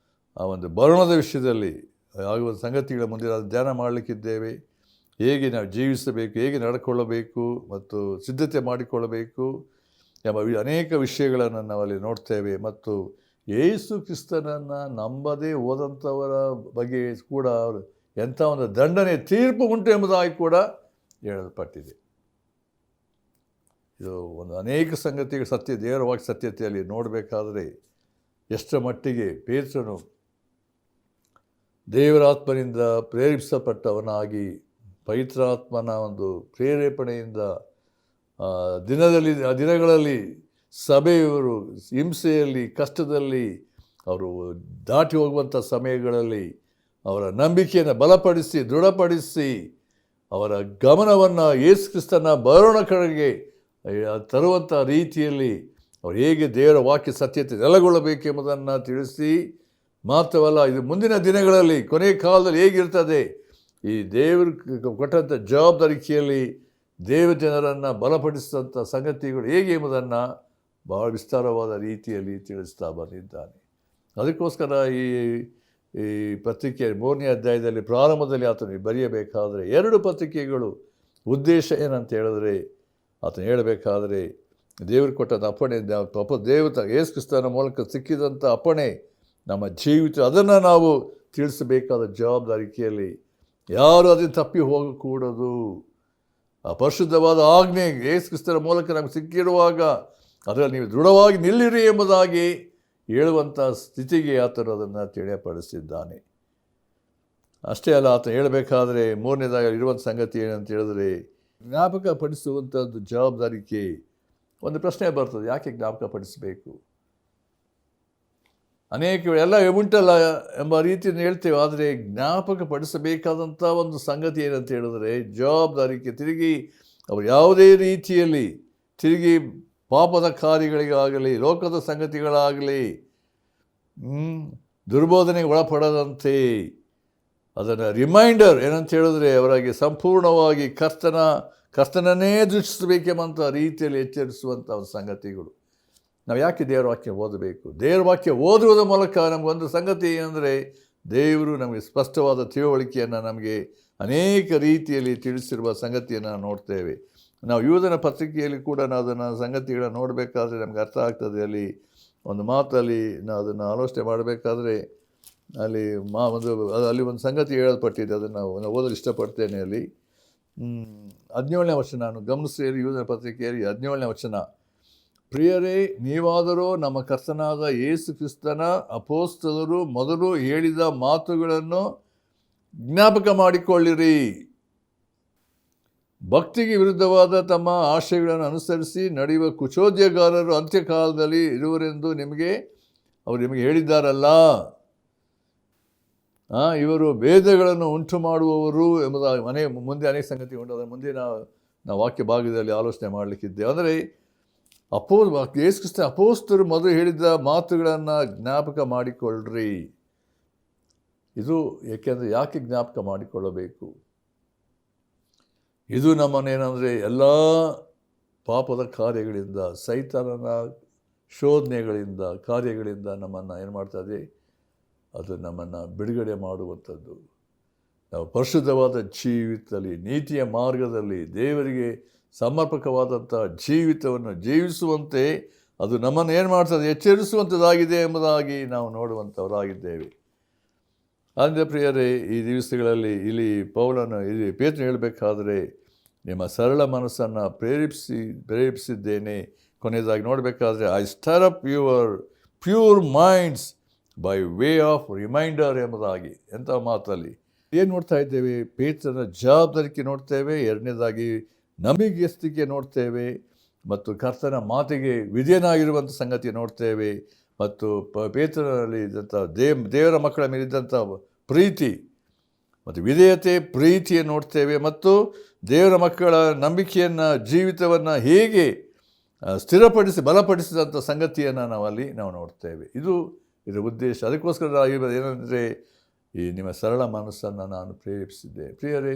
ಆ ಒಂದು ಬರೋಣದ ವಿಷಯದಲ್ಲಿ ಆಗುವ ಸಂಗತಿಗಳ ಮುಂದೆ ನಾವು ಧ್ಯಾನ ಮಾಡಲಿಕ್ಕಿದ್ದೇವೆ. ಹೇಗೆ ನಾವು ಜೀವಿಸಬೇಕು, ಹೇಗೆ ನಡ್ಕೊಳ್ಳಬೇಕು ಮತ್ತು ಸಿದ್ಧತೆ ಮಾಡಿಕೊಳ್ಳಬೇಕು ಎಂಬ ಅನೇಕ ವಿಷಯಗಳನ್ನು ನಾವಲ್ಲಿ ನೋಡ್ತೇವೆ. ಮತ್ತು ಯೇಸು ಕ್ರಿಸ್ತನನ್ನು ನಂಬದೇ ಹೋದಂಥವರ ಬಗ್ಗೆ ಕೂಡ ಎಂಥ ಒಂದು ದಂಡನೆ ತೀರ್ಪು ಉಂಟು ಎಂಬುದಾಗಿ ಕೂಡ ಹೇಳಲ್ಪಟ್ಟಿದೆ. ಇದು ಒಂದು ಅನೇಕ ಸಂಗತಿಗಳು ದೇವರ ವಾಕ್ಯ ಸತ್ಯತೆಯಲ್ಲಿ ನೋಡಬೇಕಾದರೆ ಎಷ್ಟರ ಮಟ್ಟಿಗೆ ಪೇತ್ರನು ದೇವರಾತ್ಮನಿಂದ ಪ್ರೇರೇಪಿಸಲ್ಪಟ್ಟವನಾಗಿ ಪವಿತ್ರಾತ್ಮನ ಒಂದು ಪ್ರೇರೇಪಣೆಯಿಂದ ದಿನಗಳಲ್ಲಿ ಸಭೆಯವರು ಹಿಂಸೆಯಲ್ಲಿ, ಕಷ್ಟದಲ್ಲಿ ಅವರು ದಾಟಿ ಹೋಗುವಂಥ ಸಮಯಗಳಲ್ಲಿ ಅವರ ನಂಬಿಕೆಯನ್ನು ಬಲಪಡಿಸಿ ದೃಢಪಡಿಸಿ ಅವರ ಗಮನವನ್ನು ಯೇಸು ಕ್ರಿಸ್ತನ ಬರೋಣ ಕಡೆಗೆ ತರುವಂಥ ರೀತಿಯಲ್ಲಿ ಅವರು ಹೇಗೆ ದೇವರ ವಾಕ್ಯ ಸತ್ಯತೆ ನೆಲೆಗೊಳ್ಳಬೇಕೆಂಬುದನ್ನು ತಿಳಿಸಿ, ಮಾತ್ರವಲ್ಲ ಇದು ಮುಂದಿನ ದಿನಗಳಲ್ಲಿ ಕೊನೆಯ ಕಾಲದಲ್ಲಿ ಹೇಗಿರ್ತದೆ, ಈ ದೇವರು ಕೊಟ್ಟಂಥ ಜವಾಬ್ದಾರಿಕೆಯಲ್ಲಿ ದೇವ ಜನರನ್ನು ಬಲಪಡಿಸಿದಂಥ ಸಂಗತಿಗಳು ಹೇಗೆ ಎಂಬುದನ್ನು ಭಾಳ ವಿಸ್ತಾರವಾದ ರೀತಿಯಲ್ಲಿ ತಿಳಿಸ್ತಾ ಬಂದಿದ್ದಾನೆ. ಅದಕ್ಕೋಸ್ಕರ ಈ ಈ ಪತ್ರಿಕೆ 3ನೇ ಅಧ್ಯಾಯದಲ್ಲಿ ಪ್ರಾರಂಭದಲ್ಲಿ ಆತನು ಬರೆಯಬೇಕಾದರೆ 2 ಪತ್ರಿಕೆಗಳು ಉದ್ದೇಶ ಏನಂತ ಹೇಳಿದ್ರೆ, ಆತನು ಹೇಳಬೇಕಾದ್ರೆ ದೇವರು ಕೊಟ್ಟಂಥ ಅಪ್ಪಣೆ, ದೇವತ ಯೇಸು ಕ್ರಿಸ್ತನ ಮೂಲಕ ಸಿಕ್ಕಿದಂಥ ಅಪ್ಪಣೆ ನಮ್ಮ ಜೀವಿತ, ಅದನ್ನು ನಾವು ತಿಳಿಸಬೇಕಾದ ಜವಾಬ್ದಾರಿಕೆಯಲ್ಲಿ ಯಾರು ಅದನ್ನು ತಪ್ಪಿ ಹೋಗಕೂಡದು. ಆ ಪರಿಶುದ್ಧವಾದ ಆಜ್ಞೆ ಯೇಸು ಕ್ರಿಸ್ತನ ಮೂಲಕ ನಮಗೆ ಸಿಕ್ಕಿರುವಾಗ ಅದರಲ್ಲಿ ನೀವು ದೃಢವಾಗಿ ನಿಲ್ಲಿರಿ ಎಂಬುದಾಗಿ ಹೇಳುವಂಥ ಸ್ಥಿತಿಗೆ ಆತನು ಅದನ್ನು ತಿಳಿಯಪಡಿಸಿದ್ದಾನೆ. ಅಷ್ಟೇ ಅಲ್ಲ, ಆತ ಹೇಳಬೇಕಾದ್ರೆ 3ನೇದಾಗಿ ಇರುವಂಥ ಸಂಗತಿ ಏನಂತ ಹೇಳಿದ್ರೆ, ಜ್ಞಾಪಕ ಪಡಿಸುವಂಥದ್ದು ಜವಾಬ್ದಾರಿಕೆ. ಒಂದು ಪ್ರಶ್ನೆ ಬರ್ತದೆ, ಯಾಕೆ ಜ್ಞಾಪಕ ಪಡಿಸಬೇಕು? ಅನೇಕ ಎಲ್ಲ ಉಂಟಲ್ಲ ಎಂಬ ರೀತಿಯನ್ನು ಹೇಳ್ತೇವೆ. ಆದರೆ ಜ್ಞಾಪಕ ಪಡಿಸಬೇಕಾದಂಥ ಒಂದು ಸಂಗತಿ ಏನಂತ ಹೇಳಿದ್ರೆ ಜವಾಬ್ದಾರಿಕೆ. ತಿರುಗಿ ಅವರು ಯಾವುದೇ ರೀತಿಯಲ್ಲಿ ತಿರುಗಿ ಪಾಪದ ಕಾರ್ಯಗಳಿಗಾಗಲಿ ಲೋಕದ ಸಂಗತಿಗಳಾಗಲಿ ದುರ್ಬೋಧನೆಗೆ ಒಳಪಡದಂತೆ ಅದನ್ನು ರಿಮೈಂಡರ್ ಏನಂತ ಹೇಳಿದ್ರೆ ಅವರಿಗೆ ಸಂಪೂರ್ಣವಾಗಿ ಕರ್ತನನ್ನೇ ದೃಷ್ಟಿಸಬೇಕೆಂಬಂಥ ರೀತಿಯಲ್ಲಿ ಎಚ್ಚರಿಸುವಂಥ ಒಂದು ಸಂಗತಿಗಳು. ನಾವು ಯಾಕೆ ದೇವರ ವಾಕ್ಯ ಓದಬೇಕು? ದೇವರ ವಾಕ್ಯ ಓದುವುದರ ಮೂಲಕ ನಮಗೊಂದು ಸಂಗತಿ ಏನಂದರೆ, ದೇವರು ನಮಗೆ ಸ್ಪಷ್ಟವಾದ ತಿಳುವಳಿಕೆಯನ್ನು ನಮಗೆ ಅನೇಕ ರೀತಿಯಲ್ಲಿ ತಿಳಿಸಿರುವ ಸಂಗತಿಯನ್ನು ನೋಡ್ತೇವೆ. ನಾವು ಯೂದನ ಪತ್ರಿಕೆಯಲ್ಲಿ ಕೂಡ ನಾವು ಅದನ್ನು ಸಂಗತಿಗಳನ್ನು ನೋಡಬೇಕಾದ್ರೆ ನಮಗೆ ಅರ್ಥ ಆಗ್ತದೆ. ಅಲ್ಲಿ ಒಂದು ಮಾತಲ್ಲಿ ನಾವು ಅದನ್ನು ಆಲೋಚನೆ ಮಾಡಬೇಕಾದ್ರೆ ಅಲ್ಲಿ ಒಂದು ಸಂಗತಿ ಹೇಳಲ್ಪಟ್ಟಿದೆ. ಅದನ್ನು ನಾವು ಓದಲು ಇಷ್ಟಪಡ್ತೇನೆ. ಅಲ್ಲಿ 17ನೇ ವಚನ ನಾನು ಗಮನಿಸಿ, ಯೂದನ ಪತ್ರಿಕೆಯಲ್ಲಿ 17ನೇ ವಚನ, ಪ್ರಿಯರೇ, ನೀವಾದರೂ ನಮ್ಮ ಕರ್ತನಾದ ಯೇಸು ಕ್ರಿಸ್ತನ ಅಪೊಸ್ತಲರು ಮೊದಲು ಹೇಳಿದ ಮಾತುಗಳನ್ನು ಜ್ಞಾಪಕ ಮಾಡಿಕೊಳ್ಳಿರಿ. ಭಕ್ತಿಗೆ ವಿರುದ್ಧವಾದ ತಮ್ಮ ಆಶಯಗಳನ್ನು ಅನುಸರಿಸಿ ನಡೆಯುವ ಕುಚೋದ್ಯಗಾರರು ಅಂತ್ಯಕಾಲದಲ್ಲಿ ಇರುವರೆಂದು ಅವರು ನಿಮಗೆ ಹೇಳಿದ್ದಾರಲ್ಲ. ಇವರು ಭೇದಗಳನ್ನು ಉಂಟು ಮಾಡುವವರು ಎಂಬುದಾಗಿ ಮುಂದೆ ಅನೇಕ ಸಂಗತಿ ಉಂಟು. ಅದರ ಮುಂದೆ ನಾವು ವಾಕ್ಯ ಭಾಗದಲ್ಲಿ ಆಲೋಚನೆ ಮಾಡಲಿಕ್ಕಿದ್ದೇವೆ. ಅಂದರೆ ಯೇಸು ಕ್ರಿಸ್ತ ಅಪೊಸ್ತಲರು ಮೊದಲು ಹೇಳಿದ ಮಾತುಗಳನ್ನು ಜ್ಞಾಪಕ ಮಾಡಿಕೊಳ್ಳ್ರಿ. ಇದು ಏಕೆಂದರೆ ಯಾಕೆ ಜ್ಞಾಪಕ ಮಾಡಿಕೊಳ್ಳಬೇಕು? ಇದು ನಮ್ಮನ್ನೇನೆಂದರೆ ಎಲ್ಲ ಪಾಪದ ಕಾರ್ಯಗಳಿಂದ, ಸೈತಾನನ ಶೋಧನೆಗಳಿಂದ, ಕಾರ್ಯಗಳಿಂದ ನಮ್ಮನ್ನು ಏನು ಮಾಡ್ತದೆ? ಅದು ನಮ್ಮನ್ನು ಬಿಡುಗಡೆ ಮಾಡುವಂಥದ್ದು. ನಾವು ಪರಿಶುದ್ಧವಾದ ಜೀವಿತದಲ್ಲಿ, ನೀತಿಯ ಮಾರ್ಗದಲ್ಲಿ, ದೇವರಿಗೆ ಸಮರ್ಪಕವಾದಂಥ ಜೀವಿತವನ್ನು ಜೀವಿಸುವಂತೆ ಅದು ನಮ್ಮನ್ನು ಏನು ಮಾಡ್ತದೆ? ಎಚ್ಚರಿಸುವಂಥದ್ದಾಗಿದೆ ಎಂಬುದಾಗಿ ನಾವು ನೋಡುವಂಥವರಾಗಿದ್ದೇವೆ. ಅಂದರೆ ಪ್ರಿಯರೇ, ಈ ದಿವಸಗಳಲ್ಲಿ ಇಲ್ಲಿ ಪೇತ್ರನು ಹೇಳಬೇಕಾದ್ರೆ, ನಿಮ್ಮ ಸರಳ ಮನಸ್ಸನ್ನು ಪ್ರೇರೇಪಿಸಿದ್ದೇನೆ. ಕೊನೆಯದಾಗಿ ನೋಡಬೇಕಾದ್ರೆ, I stir up your pure minds by way of reminder ಎಂಬುದಾಗಿ. ಎಂಥ ಮಾತಲ್ಲಿ ಏನು ನೋಡ್ತಾ ಇದ್ದೇವೆ? ಪೇತ್ರನ ಜವಾಬ್ದಾರಿಕೆ ನೋಡ್ತೇವೆ. ಎರಡನೇದಾಗಿ ನಂಬಿಕೆಸ್ತಿಕೆ ನೋಡ್ತೇವೆ. ಮತ್ತು ಕರ್ತನ ಮಾತಿಗೆ ವಿಧೇಯನಾಗಿರುವಂಥ ಸಂಗತಿ ನೋಡ್ತೇವೆ. ಮತ್ತು ಪೇತ್ರನಲ್ಲಿ ಇದ್ದಂಥ ದೇವರ ಮಕ್ಕಳ ಮೇಲಿದ್ದಂಥ ಪ್ರೀತಿ ಮತ್ತು ವಿಧೇಯತೆ, ಪ್ರೀತಿಯನ್ನು ನೋಡ್ತೇವೆ. ಮತ್ತು ದೇವರ ಮಕ್ಕಳ ನಂಬಿಕೆಯನ್ನು, ಜೀವಿತವನ್ನು ಹೇಗೆ ಬಲಪಡಿಸಿದಂಥ ಸಂಗತಿಯನ್ನು ನಾವು ನೋಡ್ತೇವೆ. ಇದರ ಉದ್ದೇಶ. ಅದಕ್ಕೋಸ್ಕರ ಏನಂದರೆ, ಈ ನಿಮ್ಮ ಸರಳ ಮನಸ್ಸನ್ನು ನಾನು ಪ್ರೇರೇಪಿಸಿದ್ದೆ. ಪ್ರಿಯರೇ,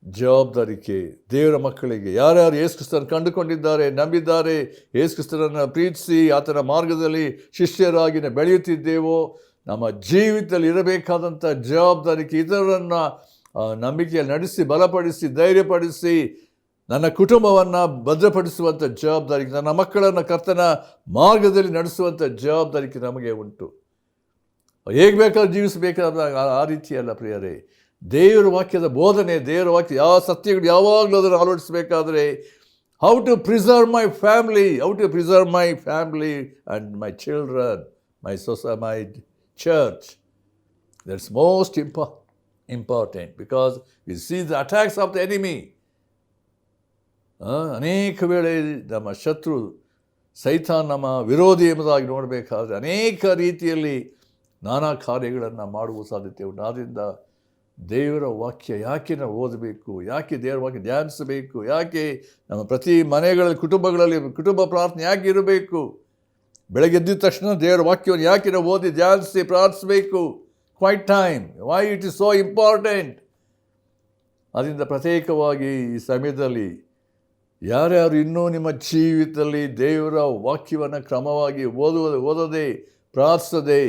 ಜವಾಬ್ದಾರಿಕೆ ದೇವರ ಮಕ್ಕಳಿಗೆ, ಯಾರ್ಯಾರು ಯೇಸು ಕ್ರಿಸ್ತನ ಕಂಡುಕೊಂಡಿದ್ದಾರೆ, ನಂಬಿದ್ದಾರೆ, ಯೇಸು ಕ್ರಿಸ್ತನನ್ನು ಪ್ರೀತಿಸಿ ಆತನ ಮಾರ್ಗದಲ್ಲಿ ಶಿಷ್ಯರಾಗಿ ಬೆಳೆಯುತ್ತಿದ್ದೇವೋ, ನಮ್ಮ ಜೀವಿತದಲ್ಲಿ ಇರಬೇಕಾದಂಥ ಜವಾಬ್ದಾರಿಕೆ ಇತರರನ್ನು ನಂಬಿಕೆಯಲ್ಲಿ ನಡೆಸಿ, ಬಲಪಡಿಸಿ, ಧೈರ್ಯಪಡಿಸಿ, ನನ್ನ ಕುಟುಂಬವನ್ನು ಭದ್ರಪಡಿಸುವಂಥ ಜವಾಬ್ದಾರಿಕೆ, ನನ್ನ ಮಕ್ಕಳನ್ನು ಕರ್ತನ ಮಾರ್ಗದಲ್ಲಿ ನಡೆಸುವಂಥ ಜವಾಬ್ದಾರಿಕೆ ನಮಗೆ ಉಂಟು. ಹೇಗೆ ಬೇಕಾದ್ರೂ ಜೀವಿಸಬೇಕಾದ ಆ ರೀತಿಯಲ್ಲ ಪ್ರಿಯರೇ. ದೇವರ ವಾಕ್ಯದ ಬೋಧನೆ, ದೇವರ ವಾಕ್ಯ ಯಾವ ಸತ್ಯಗಳು ಯಾವಾಗಲೂ ಅದನ್ನು ಆಲೋಚಿಸಬೇಕಾದ್ರೆ, how to preserve my family and my children, my church. That's most important because we see the attacks of the enemy. ಅನೇಕ ವೇಳೆ ನಮ್ಮ ಶತ್ರು ಸೈತಾನ್ ನಮ್ಮ ವಿರೋಧಿ ಎಂಬುದಾಗಿ ನೋಡಬೇಕಾದ್ರೆ ಅನೇಕ ರೀತಿಯಲ್ಲಿ ನಾನಾ ಕಾರ್ಯಗಳನ್ನು ಮಾಡುವ ಸಾಧ್ಯತೆ ಉಂಟು. ಆದ್ದರಿಂದ ದೇವರ ವಾಕ್ಯ ಯಾಕೆ ನಾವು ಓದಬೇಕು? ಯಾಕೆ ದೇವರ ವಾಕ್ಯ ಧ್ಯಾನಿಸಬೇಕು? ಯಾಕೆ ನಮ್ಮ ಪ್ರತಿ ಮನೆಗಳಲ್ಲಿ, ಕುಟುಂಬಗಳಲ್ಲಿ ಕುಟುಂಬ ಪ್ರಾರ್ಥನೆ ಯಾಕೆ ಇರಬೇಕು? ಬೆಳಗ್ಗೆ ಎದ್ದಿದ ತಕ್ಷಣ ದೇವರ ವಾಕ್ಯವನ್ನು ಯಾಕೆ ನಾವು ಓದಿ ಧ್ಯಾನಿಸಿ ಪ್ರಾರ್ಥಿಸಬೇಕು? Quiet time, why it is so important. ಅದರಿಂದ ಪ್ರತ್ಯೇಕವಾಗಿ ಈ ಸಮಯದಲ್ಲಿ ಯಾರ್ಯಾರು ಇನ್ನೂ ನಿಮ್ಮ ಜೀವಿತದಲ್ಲಿ ದೇವರ ವಾಕ್ಯವನ್ನು ಕ್ರಮವಾಗಿ ಓದದೆ ಪ್ರಾರ್ಥಿಸದೆ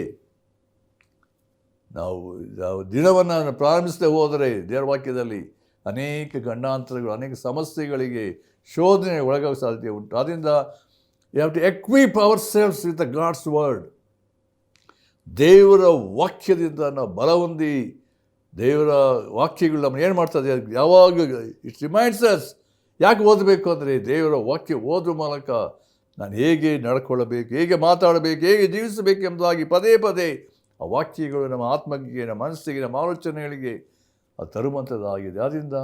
ನಾವು ದಿನವನ್ನು ಪ್ರಾರಂಭಿಸದೆ ಹೋದರೆ ದೇವರ ವಾಕ್ಯದಲ್ಲಿ ಅನೇಕ ಗಂಡಾಂತರಗಳು, ಅನೇಕ ಸಮಸ್ಯೆಗಳಿಗೆ, ಶೋಧನೆ ಒಳಗಾಗುವ ಸಾಧ್ಯತೆ ಉಂಟು. ಆದ್ದರಿಂದ you have to equip our selves with the God's word. ದೇವರ ವಾಕ್ಯದಿಂದ ನಾವು ಬಲ ಹೊಂದಿ, ದೇವರ ವಾಕ್ಯಗಳು ನಮ್ಮನ್ನು ಏನು ಮಾಡ್ತದೆ, ಯಾವಾಗ ಇಟ್ ರಿಮೈಂಡ್ಸ್ ಅಸ್. ಯಾಕೆ ಓದಬೇಕು ಅಂದರೆ, ದೇವರ ವಾಕ್ಯ ಓದುವ ಮೂಲಕ ನಾನು ಹೇಗೆ ನಡ್ಕೊಳ್ಳಬೇಕು, ಹೇಗೆ ಮಾತಾಡಬೇಕು, ಹೇಗೆ ಜೀವಿಸಬೇಕು ಎಂಬುದಾಗಿ ಪದೇ ಪದೇ ಆ ವಾಕ್ಯಗಳು ನಮ್ಮ ಆತ್ಮಕ್ಕೆ, ನಮ್ಮ ಮನಸ್ಸಿಗೆ, ನಮ್ಮ ಆಲೋಚನೆಗಳಿಗೆ ಅದು ತರುವಂಥದ್ದಾಗಿದೆ. ಆದ್ದರಿಂದ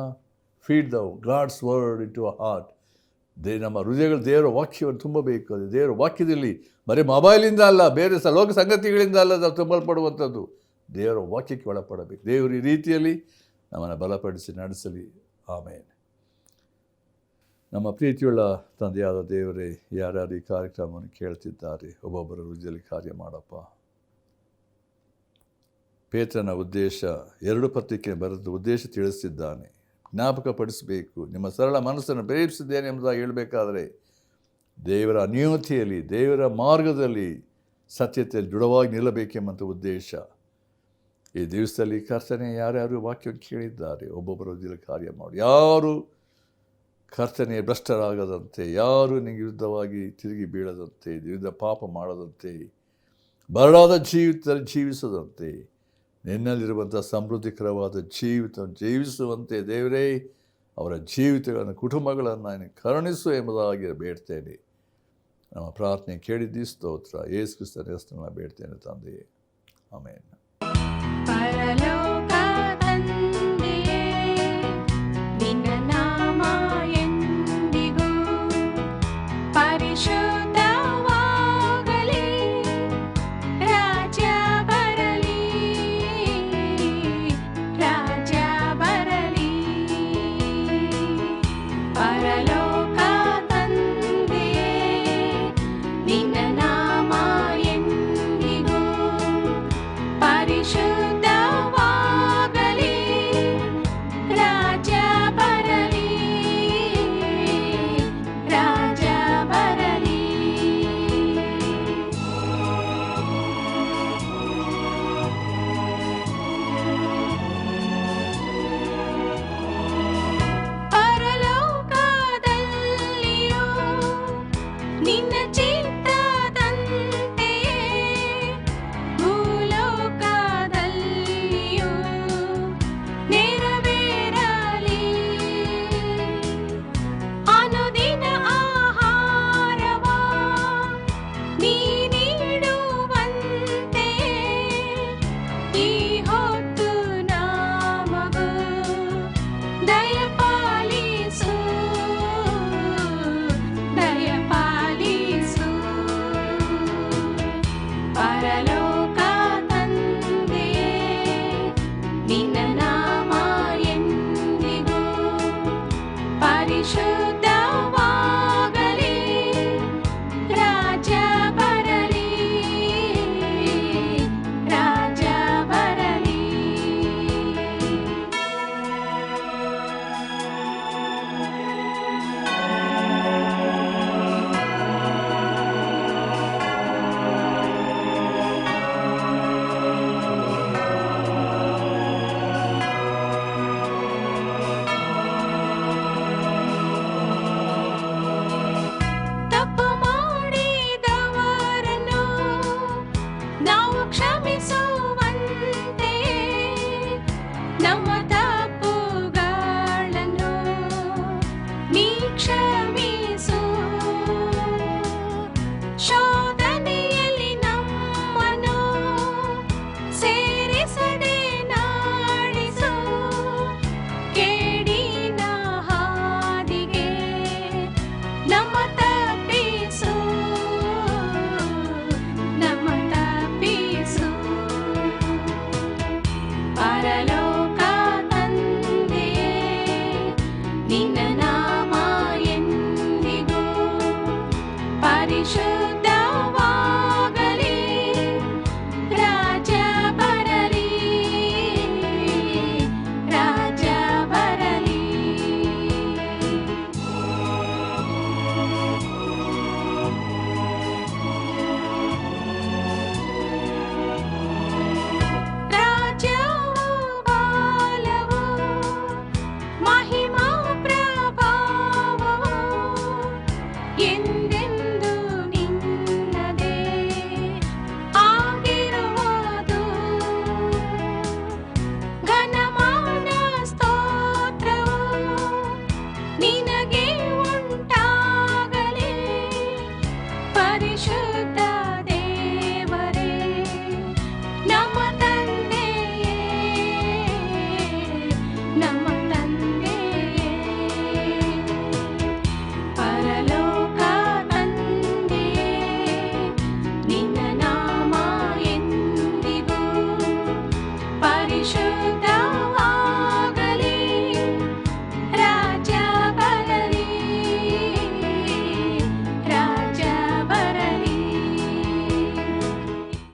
feed the God's word into a heart. ನಮ್ಮ ಹೃದಯಗಳು ದೇವರ ವಾಕ್ಯವನ್ನು ತುಂಬಬೇಕು. ಅದು ದೇವರ ವಾಕ್ಯದಲ್ಲಿ ಬರೀ ಮೊಬೈಲಿಂದ ಅಲ್ಲ, ಬೇರೆ ಲೋಕ ಸಂಗತಿಗಳಿಂದ ಅಲ್ಲ ನಾವು ತುಂಬಲ್ಪಡುವಂಥದ್ದು, ದೇವರ ವಾಕ್ಯಕ್ಕೆ ಒಳಪಡಬೇಕು. ದೇವರು ಈ ರೀತಿಯಲ್ಲಿ ನಮ್ಮನ್ನು ಬಲಪಡಿಸಿ ನಡೆಸಲಿ. ಆಮೇಲೆ ನಮ್ಮ ಪ್ರೀತಿಯುಳ್ಳ ತಂದೆಯಾದ ದೇವರೇ, ಯಾರ್ಯಾರು ಈ ಕಾರ್ಯಕ್ರಮವನ್ನು ಕೇಳ್ತಿದ್ದಾರೆ, ಒಬ್ಬೊಬ್ಬರ ಹೃದಯದಲ್ಲಿ ಕಾರ್ಯ ಮಾಡಪ್ಪ. ಪೇತ್ರನ ಉದ್ದೇಶ, 2 ಪತ್ರಿಕೆ ಬರೆದು ಉದ್ದೇಶ ತಿಳಿಸಿದ್ದಾನೆ, ಜ್ಞಾಪಕಪಡಿಸಬೇಕು. ನಿಮ್ಮ ಸರಳ ಮನಸ್ಸನ್ನು ಪ್ರೇರೇಪಿಸಿದ್ದೇನೆ ಎಂಬುದಾಗಿ ಹೇಳಬೇಕಾದ್ರೆ, ದೇವರ ಅನ್ಯೋನ್ಯತೆಯಲ್ಲಿ, ದೇವರ ಮಾರ್ಗದಲ್ಲಿ, ಸತ್ಯತೆಯಲ್ಲಿ ದೃಢವಾಗಿ ನಿಲ್ಲಬೇಕೆಂಬಂಥ ಉದ್ದೇಶ. ಈ ದಿವಸದಲ್ಲಿ ಕರ್ತನೆ, ಯಾರ್ಯಾರು ವಾಕ್ಯವನ್ನು ಕೇಳಿದ್ದಾರೆ, ಒಬ್ಬೊಬ್ಬರ ಹೃದಯದಲ್ಲಿ ಕಾರ್ಯ ಮಾಡಿ. ಯಾರು ಕರ್ತನೆ ಭ್ರಷ್ಟರಾಗದಂತೆ, ಯಾರು ನಿಮಗೆ ವಿರುದ್ಧವಾಗಿ ತಿರುಗಿ ಬೀಳದಂತೆ, ವಿರುದ್ಧ ಪಾಪ ಮಾಡದಂತೆ, ಬರಡಾದ ಜೀವಿತದಲ್ಲಿ ಜೀವಿಸದಂತೆ, ನಿನ್ನಲ್ಲಿರುವಂಥ ಸಮೃದ್ಧಿಕರವಾದ ಜೀವಿತವನ್ನು ಜೀವಿಸುವಂತೆ ದೇವರೇ ಅವರ ಜೀವಿತಗಳನ್ನು, ಕುಟುಂಬಗಳನ್ನು ಕರುಣಿಸು ಎಂಬುದಾಗಿ ಬೇಡ್ತೇನೆ. ನಮ್ಮ ಪ್ರಾರ್ಥನೆ ಕೇಳಿದ್ದೀ, ಸ್ತೋತ್ರ. ಯೇಸು ಕ್ರಿಸ್ತನ ಹೆಸರಿನಲ್ಲಿ ಬೇಡ್ತೇನೆ ತಂದೆಯೇ, ಆಮೇನ್.